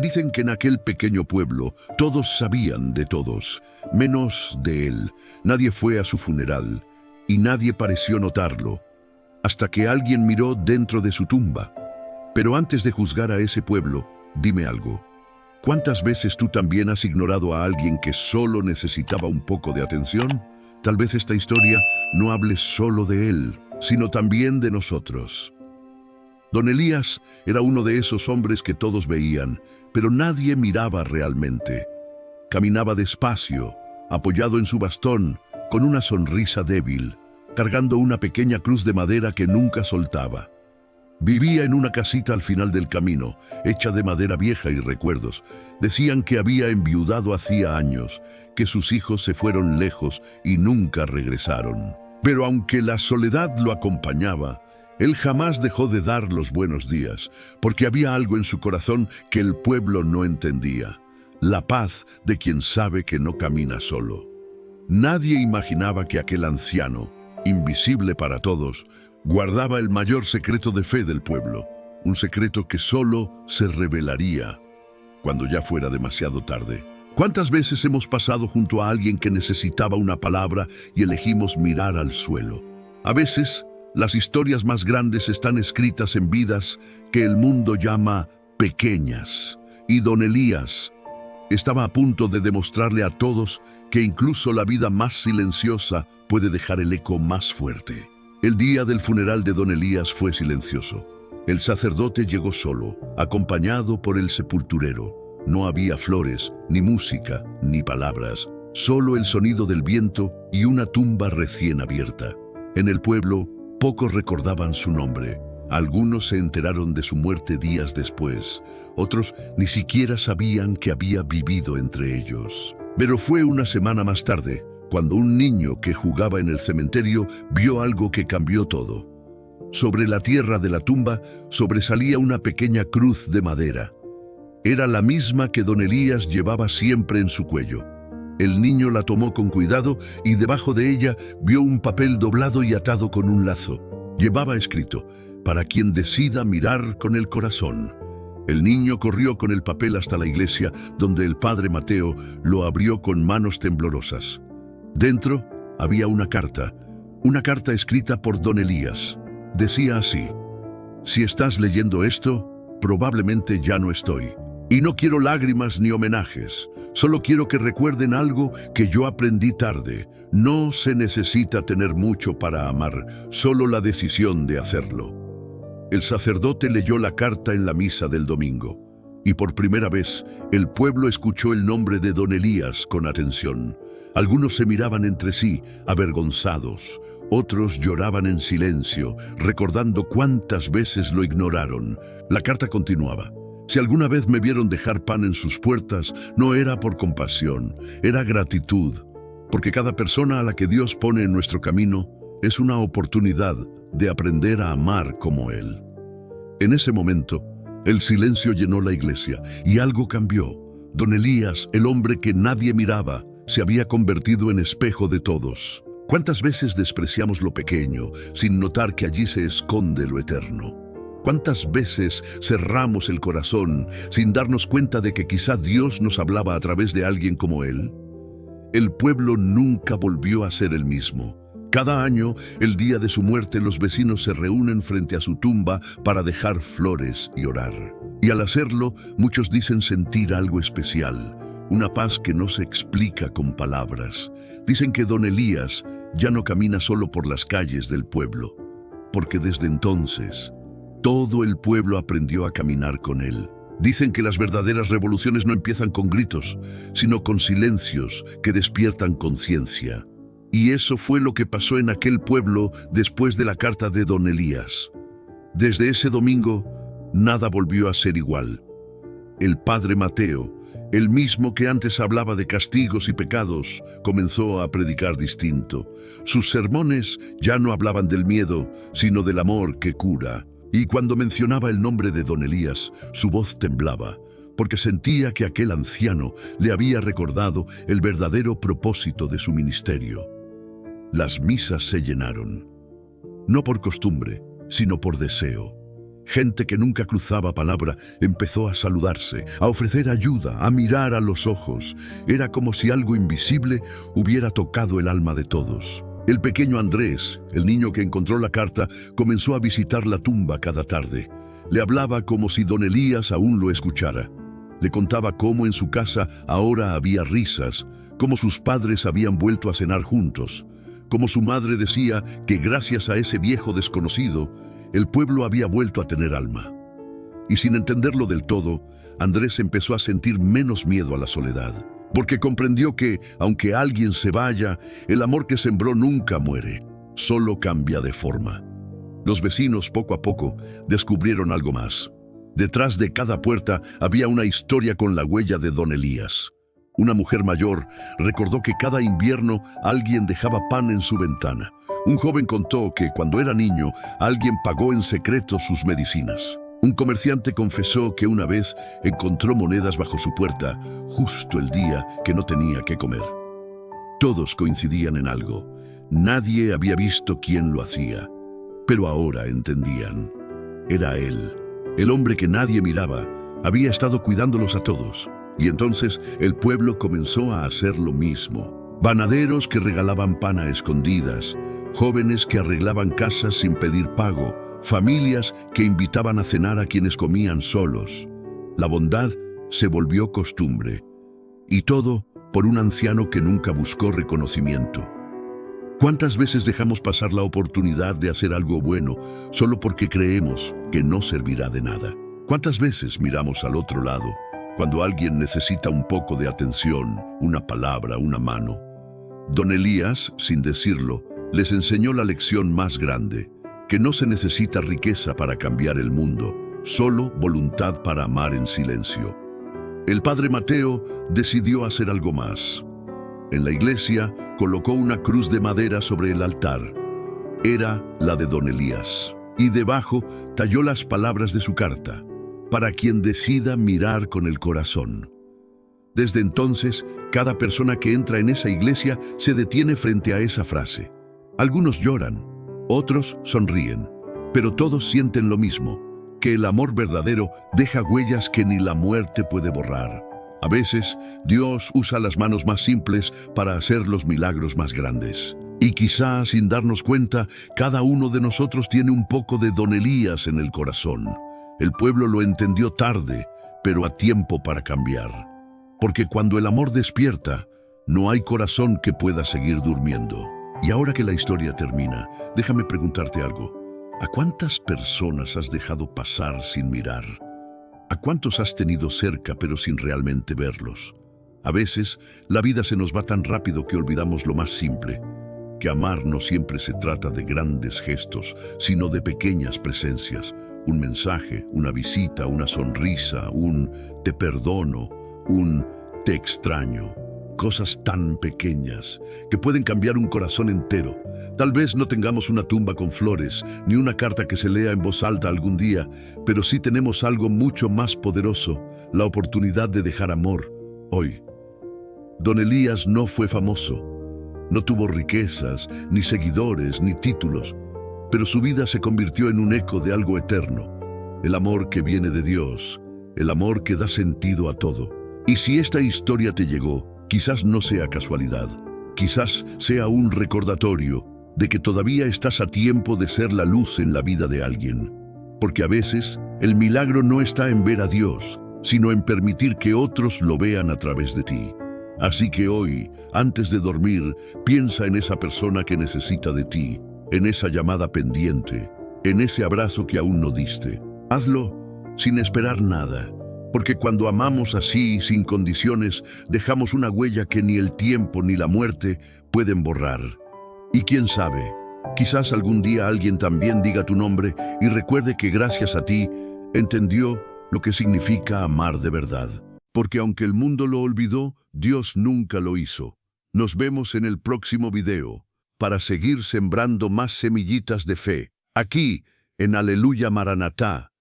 Dicen que en aquel pequeño pueblo todos sabían de todos, menos de él. Nadie fue a su funeral y nadie pareció notarlo, hasta que alguien miró dentro de su tumba. Pero antes de juzgar a ese pueblo, dime algo. ¿Cuántas veces tú también has ignorado a alguien que solo necesitaba un poco de atención? Tal vez esta historia no hable solo de él, sino también de nosotros. Don Elías era uno de esos hombres que todos veían, pero nadie miraba realmente. Caminaba despacio, apoyado en su bastón, con una sonrisa débil, cargando una pequeña cruz de madera que nunca soltaba. Vivía en una casita al final del camino, hecha de madera vieja y recuerdos. Decían que había enviudado hacía años, que sus hijos se fueron lejos y nunca regresaron. Pero aunque la soledad lo acompañaba, él jamás dejó de dar los buenos días, porque había algo en su corazón que el pueblo no entendía: la paz de quien sabe que no camina solo. Nadie imaginaba que aquel anciano, invisible para todos, guardaba el mayor secreto de fe del pueblo, un secreto que solo se revelaría cuando ya fuera demasiado tarde. ¿Cuántas veces hemos pasado junto a alguien que necesitaba una palabra y elegimos mirar al suelo? A veces, las historias más grandes están escritas en vidas que el mundo llama pequeñas. Y don Elías estaba a punto de demostrarle a todos que incluso la vida más silenciosa puede dejar el eco más fuerte. El día del funeral de don Elías fue silencioso. El sacerdote llegó solo, acompañado por el sepulturero. No había flores, ni música, ni palabras, solo el sonido del viento y una tumba recién abierta. En el pueblo, pocos recordaban su nombre. Algunos se enteraron de su muerte días después. Otros ni siquiera sabían que había vivido entre ellos. Pero fue una semana más tarde, cuando un niño que jugaba en el cementerio vio algo que cambió todo. Sobre la tierra de la tumba sobresalía una pequeña cruz de madera. Era la misma que don Elías llevaba siempre en su cuello. El niño la tomó con cuidado y debajo de ella vio un papel doblado y atado con un lazo. Llevaba escrito: para quien decida mirar con el corazón. El niño corrió con el papel hasta la iglesia, donde el padre Mateo lo abrió con manos temblorosas. Dentro había una carta escrita por don Elías. Decía así: si estás leyendo esto, probablemente ya no estoy. Y no quiero lágrimas ni homenajes, solo quiero que recuerden algo que yo aprendí tarde. No se necesita tener mucho para amar, solo la decisión de hacerlo. El sacerdote leyó la carta en la misa del domingo, y por primera vez el pueblo escuchó el nombre de don Elías con atención. Algunos se miraban entre sí, avergonzados. Otros lloraban en silencio, recordando cuántas veces lo ignoraron. La carta continuaba: si alguna vez me vieron dejar pan en sus puertas, no era por compasión, era gratitud, porque cada persona a la que Dios pone en nuestro camino es una oportunidad de aprender a amar como Él. En ese momento, el silencio llenó la iglesia y algo cambió. Don Elías, el hombre que nadie miraba, se había convertido en espejo de todos. ¿Cuántas veces despreciamos lo pequeño sin notar que allí se esconde lo eterno? ¿Cuántas veces cerramos el corazón sin darnos cuenta de que quizá Dios nos hablaba a través de alguien como Él? El pueblo nunca volvió a ser el mismo. Cada año, el día de su muerte, los vecinos se reúnen frente a su tumba para dejar flores y orar. Y al hacerlo, muchos dicen sentir algo especial, una paz que no se explica con palabras. Dicen que don Elías ya no camina solo por las calles del pueblo, porque desde entonces todo el pueblo aprendió a caminar con él. Dicen que las verdaderas revoluciones no empiezan con gritos, sino con silencios que despiertan conciencia. Y eso fue lo que pasó en aquel pueblo después de la carta de don Elías. Desde ese domingo, nada volvió a ser igual. El padre Mateo, el mismo que antes hablaba de castigos y pecados, comenzó a predicar distinto. Sus sermones ya no hablaban del miedo, sino del amor que cura. Y cuando mencionaba el nombre de don Elías, su voz temblaba, porque sentía que aquel anciano le había recordado el verdadero propósito de su ministerio. Las misas se llenaron, no por costumbre, sino por deseo. Gente que nunca cruzaba palabra empezó a saludarse, a ofrecer ayuda, a mirar a los ojos. Era como si algo invisible hubiera tocado el alma de todos. El pequeño Andrés, el niño que encontró la carta, comenzó a visitar la tumba cada tarde. Le hablaba como si don Elías aún lo escuchara. Le contaba cómo en su casa ahora había risas, cómo sus padres habían vuelto a cenar juntos, cómo su madre decía que gracias a ese viejo desconocido, el pueblo había vuelto a tener alma. Y sin entenderlo del todo, Andrés empezó a sentir menos miedo a la soledad, porque comprendió que, aunque alguien se vaya, el amor que sembró nunca muere, solo cambia de forma. Los vecinos, poco a poco, descubrieron algo más. Detrás de cada puerta había una historia con la huella de don Elías. Una mujer mayor recordó que cada invierno alguien dejaba pan en su ventana. Un joven contó que cuando era niño alguien pagó en secreto sus medicinas. Un comerciante confesó que una vez encontró monedas bajo su puerta justo el día que no tenía que comer. Todos coincidían en algo. Nadie había visto quién lo hacía, pero ahora entendían. Era él, el hombre que nadie miraba. Había estado cuidándolos a todos. Y entonces el pueblo comenzó a hacer lo mismo. Panaderos que regalaban pan a escondidas, jóvenes que arreglaban casas sin pedir pago, familias que invitaban a cenar a quienes comían solos. La bondad se volvió costumbre, y todo por un anciano que nunca buscó reconocimiento. ¿Cuántas veces dejamos pasar la oportunidad de hacer algo bueno solo porque creemos que no servirá de nada? ¿Cuántas veces miramos al otro lado cuando alguien necesita un poco de atención, una palabra, una mano? Don Elías, sin decirlo, les enseñó la lección más grande, que no se necesita riqueza para cambiar el mundo, solo voluntad para amar en silencio. El padre Mateo decidió hacer algo más. En la iglesia colocó una cruz de madera sobre el altar. Era la de don Elías, y debajo talló las palabras de su carta: para quien decida mirar con el corazón. Desde entonces, cada persona que entra en esa iglesia se detiene frente a esa frase. Algunos lloran, otros sonríen, pero todos sienten lo mismo, que el amor verdadero deja huellas que ni la muerte puede borrar. A veces, Dios usa las manos más simples para hacer los milagros más grandes. Y quizá, sin darnos cuenta, cada uno de nosotros tiene un poco de don Elías en el corazón. El pueblo lo entendió tarde, pero a tiempo para cambiar. Porque cuando el amor despierta, no hay corazón que pueda seguir durmiendo. Y ahora que la historia termina, déjame preguntarte algo. ¿A cuántas personas has dejado pasar sin mirar? ¿A cuántos has tenido cerca pero sin realmente verlos? A veces, la vida se nos va tan rápido que olvidamos lo más simple, que amar no siempre se trata de grandes gestos, sino de pequeñas presencias. Un mensaje, una visita, una sonrisa, un te perdono, un te extraño. Cosas tan pequeñas que pueden cambiar un corazón entero. Tal vez no tengamos una tumba con flores, ni una carta que se lea en voz alta algún día, pero sí tenemos algo mucho más poderoso, la oportunidad de dejar amor hoy. Don Elías no fue famoso, no tuvo riquezas, ni seguidores, ni títulos, pero su vida se convirtió en un eco de algo eterno, el amor que viene de Dios, el amor que da sentido a todo. Y si esta historia te llegó, quizás no sea casualidad, quizás sea un recordatorio de que todavía estás a tiempo de ser la luz en la vida de alguien. Porque a veces el milagro no está en ver a Dios, sino en permitir que otros lo vean a través de ti. Así que hoy, antes de dormir, piensa en esa persona que necesita de ti, en esa llamada pendiente, en ese abrazo que aún no diste. Hazlo sin esperar nada. Porque cuando amamos así, sin condiciones, dejamos una huella que ni el tiempo ni la muerte pueden borrar. Y quién sabe, quizás algún día alguien también diga tu nombre y recuerde que gracias a ti entendió lo que significa amar de verdad. Porque aunque el mundo lo olvidó, Dios nunca lo hizo. Nos vemos en el próximo video para seguir sembrando más semillitas de fe, aquí en Aleluya Maranatá.